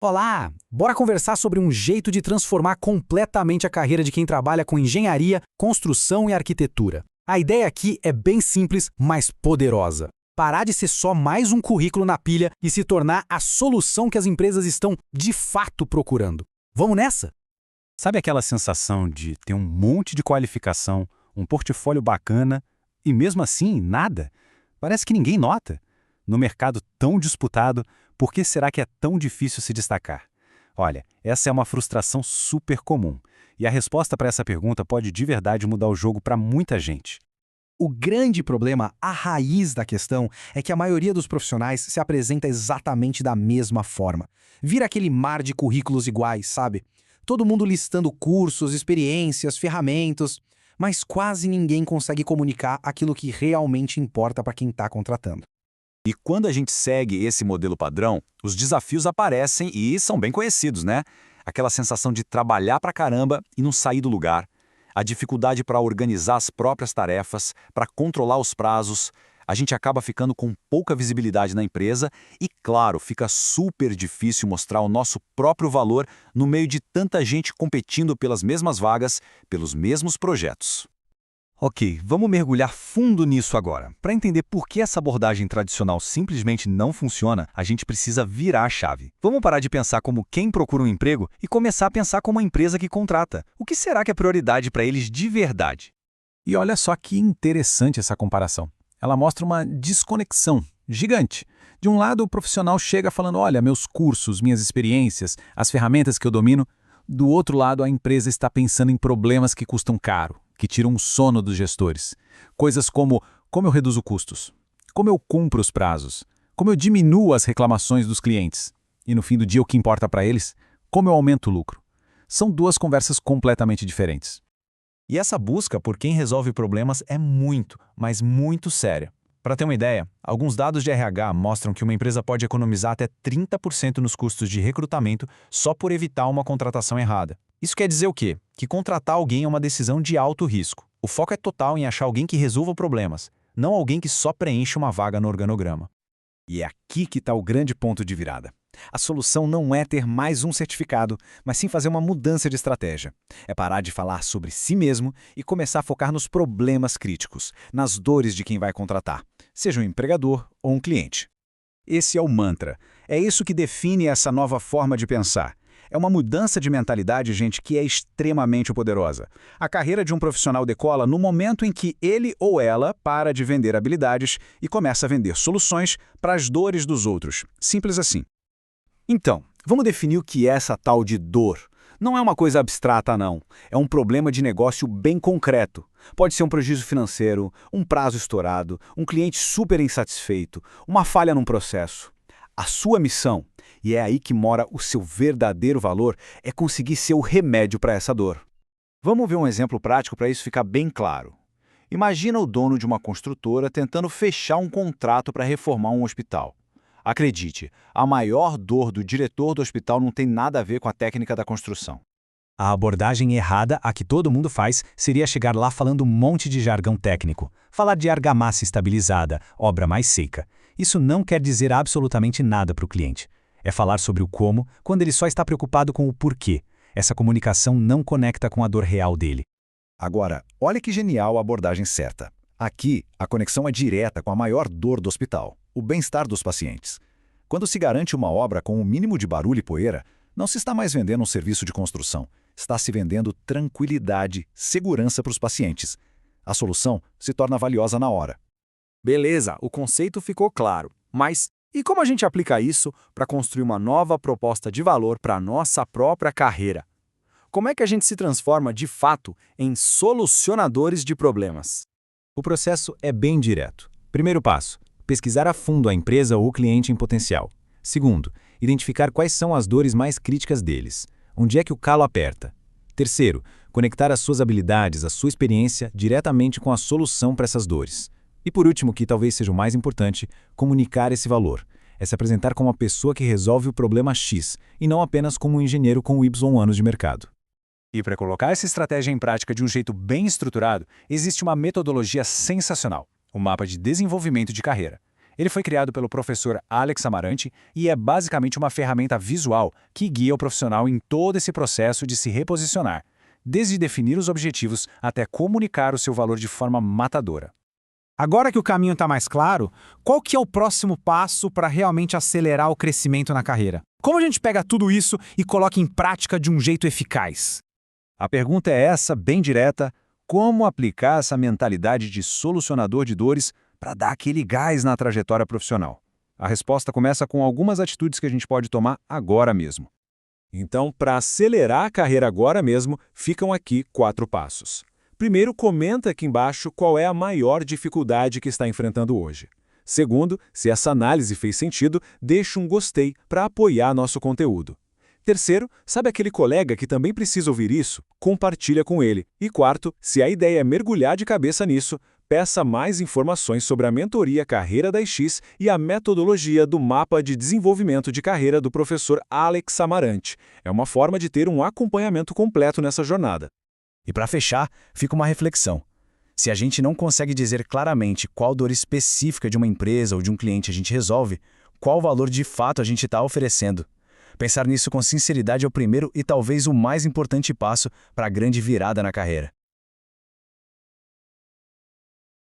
Olá! Bora conversar sobre um jeito de transformar completamente a carreira de quem trabalha com engenharia, construção e arquitetura. A ideia aqui é bem simples, mas poderosa. Parar de ser só mais um currículo na pilha e se tornar a solução que as empresas estão de fato procurando. Vamos nessa? Sabe aquela sensação de ter um monte de qualificação, um portfólio bacana e mesmo assim nada? Parece que ninguém nota. No mercado tão disputado, por que será que é tão difícil se destacar? Olha, essa é uma frustração super comum. E a resposta para essa pergunta pode de verdade mudar o jogo para muita gente. O grande problema, a raiz da questão, é que a maioria dos profissionais se apresenta exatamente da mesma forma. Vira aquele mar de currículos iguais, sabe? Todo mundo listando cursos, experiências, ferramentas, mas quase ninguém consegue comunicar aquilo que realmente importa para quem está contratando. E quando a gente segue esse modelo padrão, os desafios aparecem e são bem conhecidos, né? Aquela sensação de trabalhar pra caramba e não sair do lugar, a dificuldade para organizar as próprias tarefas, para controlar os prazos, a gente acaba ficando com pouca visibilidade na empresa e, claro, fica super difícil mostrar o nosso próprio valor no meio de tanta gente competindo pelas mesmas vagas, pelos mesmos projetos. Ok, vamos mergulhar fundo nisso agora. Para entender por que essa abordagem tradicional simplesmente não funciona, a gente precisa virar a chave. Vamos parar de pensar como quem procura um emprego e começar a pensar como a empresa que contrata. O que será que é prioridade para eles de verdade? E olha só que interessante essa comparação. Ela mostra uma desconexão gigante. De um lado, o profissional chega falando, olha, meus cursos, minhas experiências, as ferramentas que eu domino. Do outro lado, a empresa está pensando em problemas que custam caro, que tiram o sono dos gestores. Coisas como eu reduzo custos, como eu cumpro os prazos, como eu diminuo as reclamações dos clientes. E no fim do dia, o que importa para eles? Como eu aumento o lucro. São duas conversas completamente diferentes. E essa busca por quem resolve problemas é muito, mas muito séria. Para ter uma ideia, alguns dados de RH mostram que uma empresa pode economizar até 30% nos custos de recrutamento só por evitar uma contratação errada. Isso quer dizer o quê? Que contratar alguém é uma decisão de alto risco. O foco é total em achar alguém que resolva problemas, não alguém que só preenche uma vaga no organograma. E é aqui que está o grande ponto de virada. A solução não é ter mais um certificado, mas sim fazer uma mudança de estratégia. É parar de falar sobre si mesmo e começar a focar nos problemas críticos, nas dores de quem vai contratar, seja um empregador ou um cliente. Esse é o mantra. É isso que define essa nova forma de pensar. É uma mudança de mentalidade, gente, que é extremamente poderosa. A carreira de um profissional decola no momento em que ele ou ela para de vender habilidades e começa a vender soluções para as dores dos outros. Simples assim. Então, vamos definir o que é essa tal de dor. Não é uma coisa abstrata, não. É um problema de negócio bem concreto. Pode ser um prejuízo financeiro, um prazo estourado, um cliente super insatisfeito, uma falha num processo. A sua missão, e é aí que mora o seu verdadeiro valor, é conseguir ser o remédio para essa dor. Vamos ver um exemplo prático para isso ficar bem claro. Imagina o dono de uma construtora tentando fechar um contrato para reformar um hospital. Acredite, a maior dor do diretor do hospital não tem nada a ver com a técnica da construção. A abordagem errada, a que todo mundo faz, seria chegar lá falando um monte de jargão técnico. Falar de argamassa estabilizada, obra mais seca. Isso não quer dizer absolutamente nada para o cliente. É falar sobre o como, quando ele só está preocupado com o porquê. Essa comunicação não conecta com a dor real dele. Agora, olha que genial a abordagem certa. Aqui, a conexão é direta com a maior dor do hospital, o bem-estar dos pacientes. Quando se garante uma obra com o mínimo de barulho e poeira, não se está mais vendendo um serviço de construção, está se vendendo tranquilidade, segurança para os pacientes. A solução se torna valiosa na hora. Beleza, o conceito ficou claro, mas e como a gente aplica isso para construir uma nova proposta de valor para a nossa própria carreira? Como é que a gente se transforma, de fato, em solucionadores de problemas? O processo é bem direto. Primeiro passo, pesquisar a fundo a empresa ou o cliente em potencial. Segundo, identificar quais são as dores mais críticas deles. Onde é que o calo aperta? Terceiro, conectar as suas habilidades, a sua experiência diretamente com a solução para essas dores. E por último, que talvez seja o mais importante, comunicar esse valor. É se apresentar como a pessoa que resolve o problema X e não apenas como um engenheiro com Y anos de mercado. E para colocar essa estratégia em prática de um jeito bem estruturado, existe uma metodologia sensacional, o mapa de desenvolvimento de carreira. Ele foi criado pelo professor Alex Amarante e é basicamente uma ferramenta visual que guia o profissional em todo esse processo de se reposicionar, desde definir os objetivos até comunicar o seu valor de forma matadora. Agora que o caminho está mais claro, qual que é o próximo passo para realmente acelerar o crescimento na carreira? Como a gente pega tudo isso e coloca em prática de um jeito eficaz? A pergunta é essa, bem direta: como aplicar essa mentalidade de solucionador de dores para dar aquele gás na trajetória profissional? A resposta começa com algumas atitudes que a gente pode tomar agora mesmo. Então, para acelerar a carreira agora mesmo, ficam aqui 4 passos. Primeiro, comenta aqui embaixo qual é a maior dificuldade que está enfrentando hoje. Segundo, se essa análise fez sentido, deixa um gostei para apoiar nosso conteúdo. Terceiro, sabe aquele colega que também precisa ouvir isso? Compartilha com ele. E quarto, se a ideia é mergulhar de cabeça nisso, peça mais informações sobre a mentoria Carreira da X e a metodologia do mapa de desenvolvimento de carreira do professor Alex Amarante. É uma forma de ter um acompanhamento completo nessa jornada. E para fechar, fica uma reflexão. Se a gente não consegue dizer claramente qual dor específica de uma empresa ou de um cliente a gente resolve, qual valor de fato a gente está oferecendo? Pensar nisso com sinceridade é o primeiro e talvez o mais importante passo para a grande virada na carreira.